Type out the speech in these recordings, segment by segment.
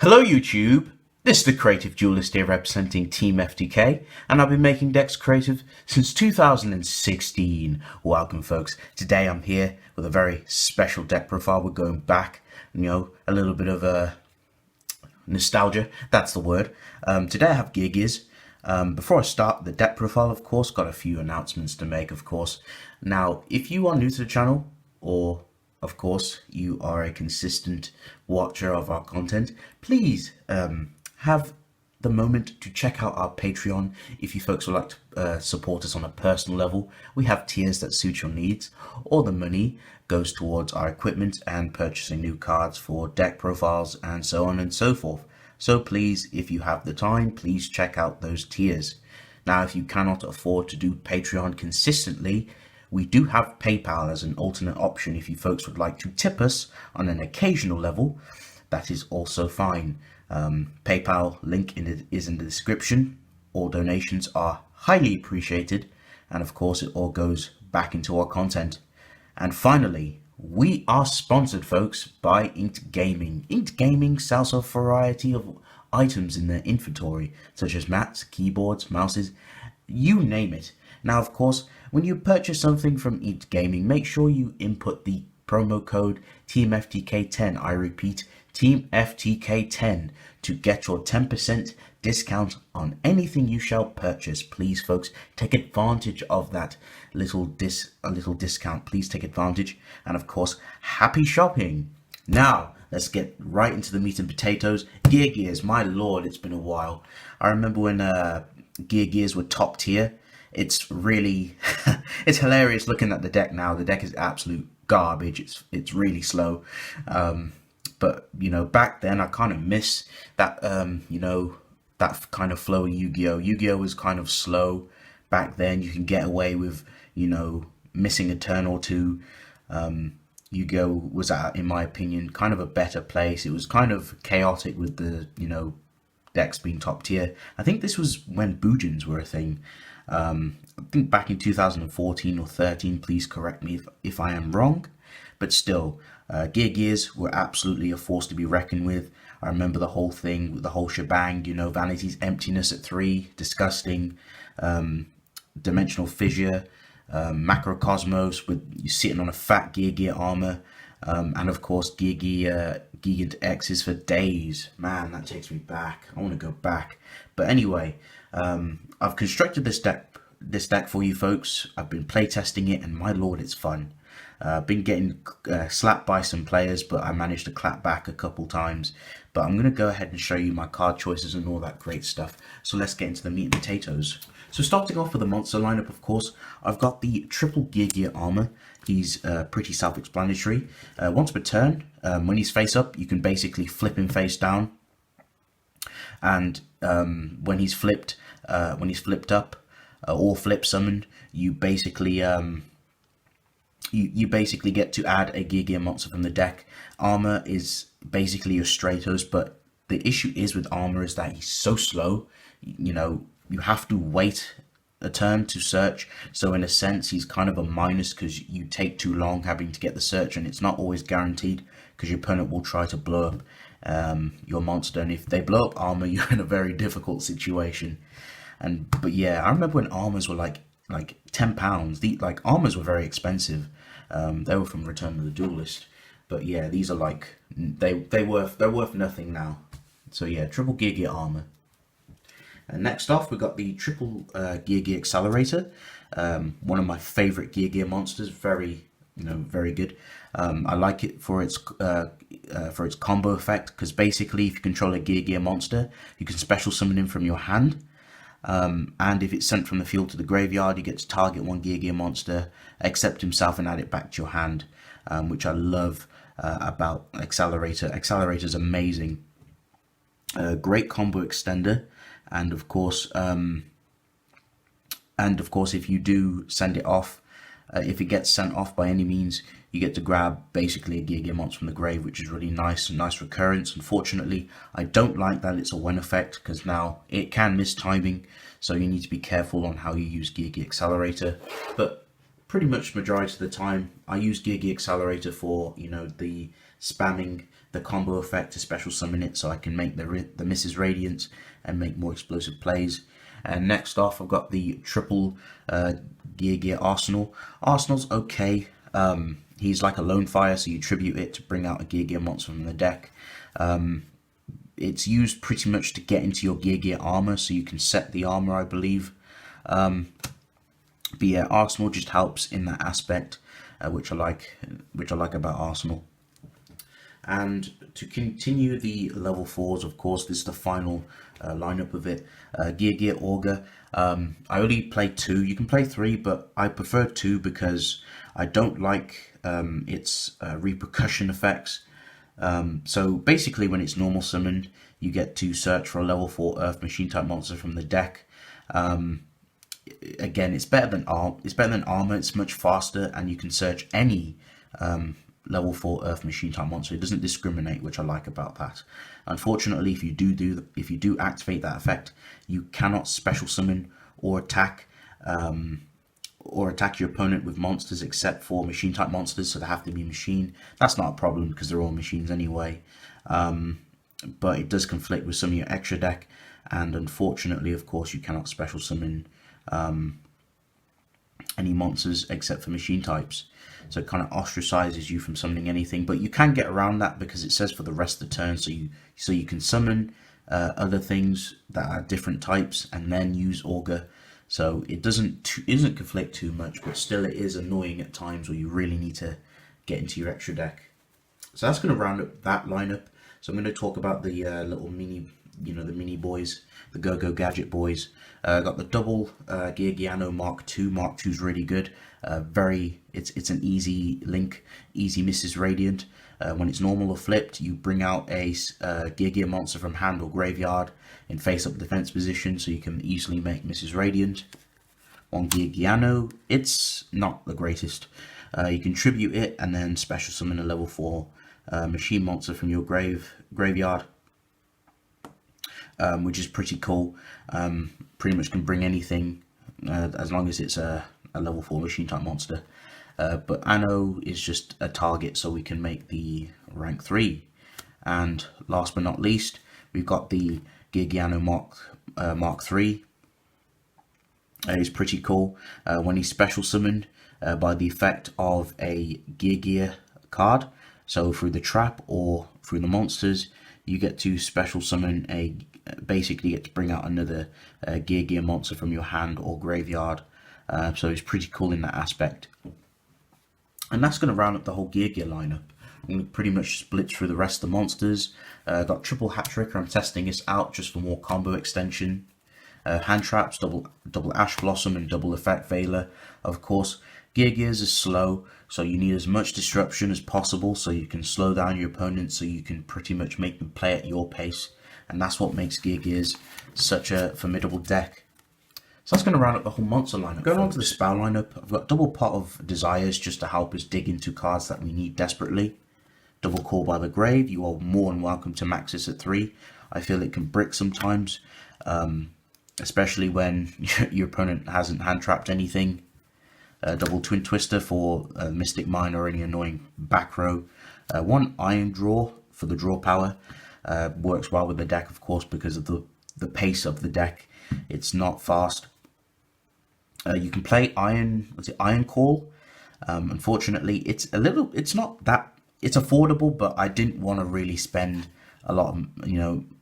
Hello YouTube, this is the Creative Duelist here representing Team FTK, and I've been making decks creative since 2016. Welcome folks, today I'm here with a very special deck profile. We're going back, a little bit of nostalgia, that's the word. Today I have Geargia's. Before I start the deck profile, of course, got a few announcements to make, of course. Now, if you are new to the channel, or of course, you are a consistent watcher of our content, please have the moment to check out our Patreon. If you folks would like to support us on a personal level, we have tiers that suit your needs. All the money goes towards our equipment and purchasing new cards for deck profiles and so on and so forth. So please, if you have the time, please check out those tiers. Now, if you cannot afford to do Patreon consistently, we do have PayPal as an alternate option. If you folks would like to tip us on an occasional level, that is also fine. PayPal link is in the description. All donations are highly appreciated, and of course it all goes back into our content. And finally, we are sponsored, folks, by Inked Gaming. Inked Gaming sells a variety of items in their inventory, such as mats, keyboards, mouses, you name it. Now, of course, when you purchase something from Inked Gaming, make sure you input the promo code TeamFTK10. I repeat, TeamFTK10 to get your 10% discount on anything you shall purchase. Please, folks, take advantage of that little discount. Please take advantage. And of course, happy shopping. Now, let's get right into the meat and potatoes. Geargia's, my lord, it's been a while. I remember when Geargia's were top tier. It's really, it's hilarious looking at the deck now. The deck is absolute garbage. It's really slow. But, back then I kind of miss that, that kind of flow of YuGiOh. YuGiOh was kind of slow back then. You can get away with, missing a turn or two. YuGiOh was at, in my opinion, kind of a better place. It was kind of chaotic with the, decks being top tier. I think this was when Boojins were a thing. I think back in 2014 or 13, please correct me if I am wrong, but still, Geargia's were absolutely a force to be reckoned with. I remember the whole thing, the whole shebang, Vanity's Emptiness at 3, disgusting, Dimensional Fissure, Macrocosmos with you sitting on a fat Geargia armor, and of course Geargia Gigant X's for days. Man, that takes me back. I want to go back. But anyway, I've constructed this deck for you folks. I've been playtesting it, and my lord, it's fun. Been getting slapped by some players, but I managed to clap back a couple times. But I'm going to go ahead and show you my card choices and all that great stuff. So let's get into the meat and potatoes. So starting off with the monster lineup, of course, I've got the triple Geargia armor. He's pretty self-explanatory. Once per turn, when he's face up, you can basically flip him face down. And when he's flipped up or flip summoned, you basically you basically get to add a Geargia monster from the deck. Armor is basically your Stratos, but the issue is with armor is that he's so slow. You have to wait a turn to search, so in a sense he's kind of a minus because you take too long having to get the search, and it's not always guaranteed because your opponent will try to blow up your monster, and if they blow up armor, you're in a very difficult situation. But yeah, I remember when armors were like £10. Armors were very expensive. They were from Return of the Duelist, but yeah, these are like they're worth nothing now. So yeah, triple Geargia armor. And next off, we got the triple Geargia Accelerator. One of my favorite Geargia monsters. Very good. I like it for its combo effect, because basically, if you control a Geargia monster, you can special summon him from your hand. And if it's sent from the field to the graveyard, you get to target one Geargia monster, accept himself, and add it back to your hand, which I love about Accelerator. Accelerator's amazing. Great combo extender. And of course, if you do send it off, if it gets sent off by any means, you get to grab basically a Geargia monster from the grave, which is really nice, nice recurrence. Unfortunately, I don't like that it's a when effect, because now it can miss timing, so you need to be careful on how you use Geargia Accelerator. But pretty much majority of the time. I use Geargia Accelerator for, you know, the spamming the combo effect to special summon it so I can make the Mrs. Radiant and make more explosive plays. And next off, I've got the triple Geargia Arsenal. Arsenal's okay. He's like a lone fire, so you tribute it to bring out a Geargia monster from the deck. It's used pretty much to get into your Geargia armor, so you can set the armor, I believe. But yeah, Arsenal just helps in that aspect, which I like about Arsenal. And to continue the level 4s, of course, this is the final lineup of it. Geargia Augur. I only play 2. You can play 3, but I prefer 2 because I don't like its repercussion effects. So basically, when it's normal summoned, you get to search for a level 4 Earth Machine type monster from the deck. Again, it's better than armor. It's much faster, and you can search any level 4 Earth Machine type monster. It doesn't discriminate, which I like about that. Unfortunately, if you do activate that effect, you cannot special summon or attack your opponent with monsters except for machine type monsters, so they have to be machine. That's not a problem because they're all machines anyway. But it does conflict with some of your extra deck, and unfortunately, of course, you cannot special summon any monsters except for machine types. So it kind of ostracizes you from summoning anything, but you can get around that because it says for the rest of the turn, so you can summon other things that are different types and then use Augur. So it doesn't conflict too much, but still it is annoying at times where you really need to get into your extra deck. So that's going to round up that lineup. So I'm going to talk about the little mini, the mini boys, the Go-Go Gadget boys. Got the double Geargiano Mark II. Mark II is really good. It's an easy link, easy Mrs. Radiant. When it's normal or flipped, you bring out a Geargia monster from hand or graveyard in face-up defense position, so you can easily make Mrs. Radiant. On Geargiano, it's not the greatest. You can tribute it and then special summon a level 4 machine monster from your graveyard, which is pretty cool. Pretty much can bring anything as long as it's a level 4 machine type monster. But Anno is just a target, so we can make the rank 3. And last but not least, we've got the Geargiano Mark III. It's pretty cool. When he's special summoned by the effect of a Geargia card, so through the trap or through the monsters, you get to special summon basically get to bring out another Geargia monster from your hand or graveyard. So it's pretty cool in that aspect. And that's going to round up the whole Geargia lineup. I'm going to pretty much split through the rest of the monsters. Got triple Hat Tricker. I'm testing this out just for more combo extension. Hand traps, double Ash Blossom and double Effect Veiler. Of course, Geargias is slow, so you need as much disruption as possible so you can slow down your opponent, so you can pretty much make them play at your pace. And that's what makes Geargias such a formidable deck. So that's going to round up the whole monster lineup. Going on to the spell lineup, I've got double Pot of Desires just to help us dig into cards that we need desperately. Double Call by the Grave, you are more than welcome to max this at 3. I feel it can brick sometimes, especially when your opponent hasn't hand trapped anything. Double Twin Twister for Mystic Mine or any annoying back row. One Iron Draw for the draw power. Works well with the deck, of course, because of the pace of the deck. It's not fast. You can play Iron Call. Unfortunately, it's affordable, but I didn't want to really spend a lot of,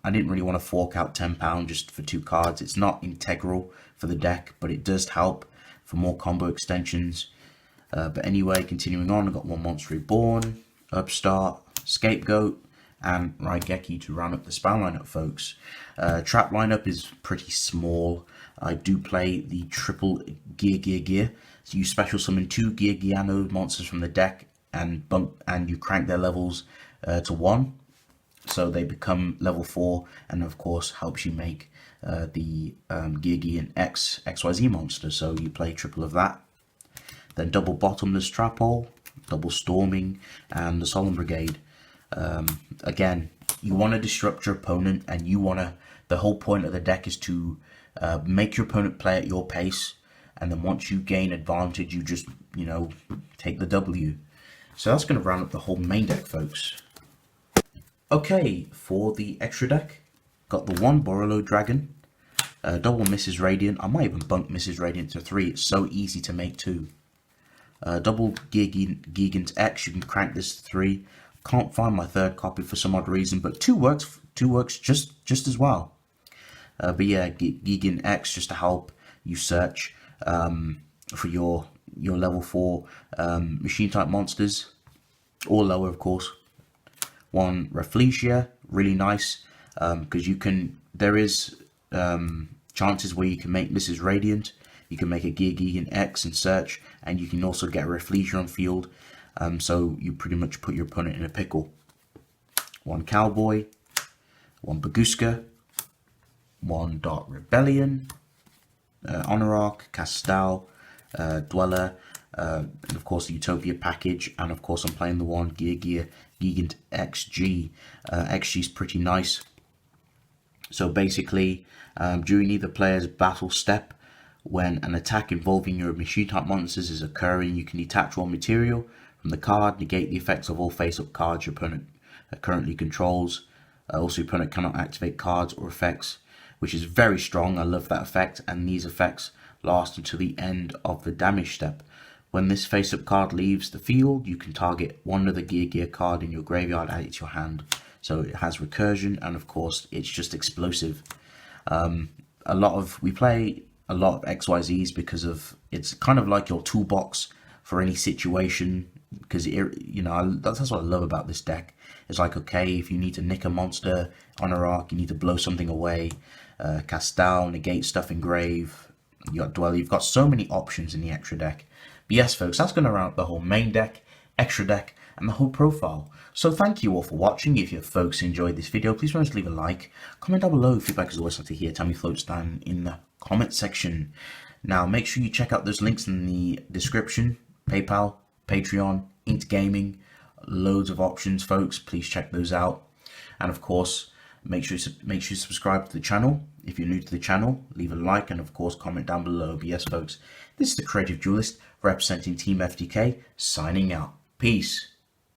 I didn't really want to fork out £10 just for 2 cards. It's not integral for the deck, but it does help for more combo extensions. But anyway, continuing on, I've got one Monster Reborn, Upstart, Scapegoat, and Raigeki to round up the spell lineup, folks. Trap lineup is pretty small. I do play the triple Gear. So you special summon 2 Geargiano monsters from the deck and you crank their levels to 1. So they become level 4, and of course helps you make the Geargian XYZ monster. So you play triple of that. Then double Bottomless Trap Hole, double Storming, and the Solemn Brigade. Again, you want to disrupt your opponent, and the whole point of the deck is to make your opponent play at your pace, and then once you gain advantage, you just you know, take the W. So that's going to round up the whole main deck, folks. Okay, for the extra deck, got the 1 Borolo Dragon, double Mrs. Radiant. I might even bunk Mrs. Radiant to 3. It's so easy to make 2. Double Gigant X. You can crank this to 3. Can't find my 3rd copy for some odd reason, but 2 works. 2 works just as well. But yeah, Gigant X just to help you search for your level 4 machine type monsters, or lower, of course. 1 Rafflesia, really nice, because there is chances where you can make Mrs. Radiant, you can make a Gigant X and search, and you can also get a Rafflesia on field, so you pretty much put your opponent in a pickle. 1 Cowboy, 1 Baguska, 1 Dark Rebellion, Honorarch, Castal, Dweller, and of course the Utopia package, and of course I'm playing the 1 Geargia Gigant XG. XG is pretty nice. So basically, during either player's battle step, when an attack involving your machine type monsters is occurring, you can detach 1 material from the card, negate the effects of all face-up cards your opponent currently controls. Also, your opponent cannot activate cards or effects, which is very strong. I love that effect, and these effects last until the end of the damage step. When this face-up card leaves the field, you can target 1 other Gear card in your graveyard, add it to your hand. So it has recursion, and of course, it's just explosive. We play a lot of XYZs because of it's kind of like your toolbox for any situation. Because that's what I love about this deck. It's like, okay, if you need to nick a monster on a rock, you need to blow something away. Castal, negate stuff in grave. You got Dweller. You've got so many options in the extra deck. But yes, folks, that's going to round up the whole main deck, extra deck, and the whole profile. So thank you all for watching. If you folks enjoyed this video, please remember to leave a like. Comment down below. Feedback is always like to hear. Tell me floats down in the comment section. Now, make sure you check out those links in the description. PayPal, Patreon, Inked Gaming. Loads of options, folks. Please check those out. And of course, make sure you subscribe to the channel. If you're new to the channel, leave a like and of course comment down below. But yes, folks, this is the Creative Duelist representing Team FTK, signing out. Peace.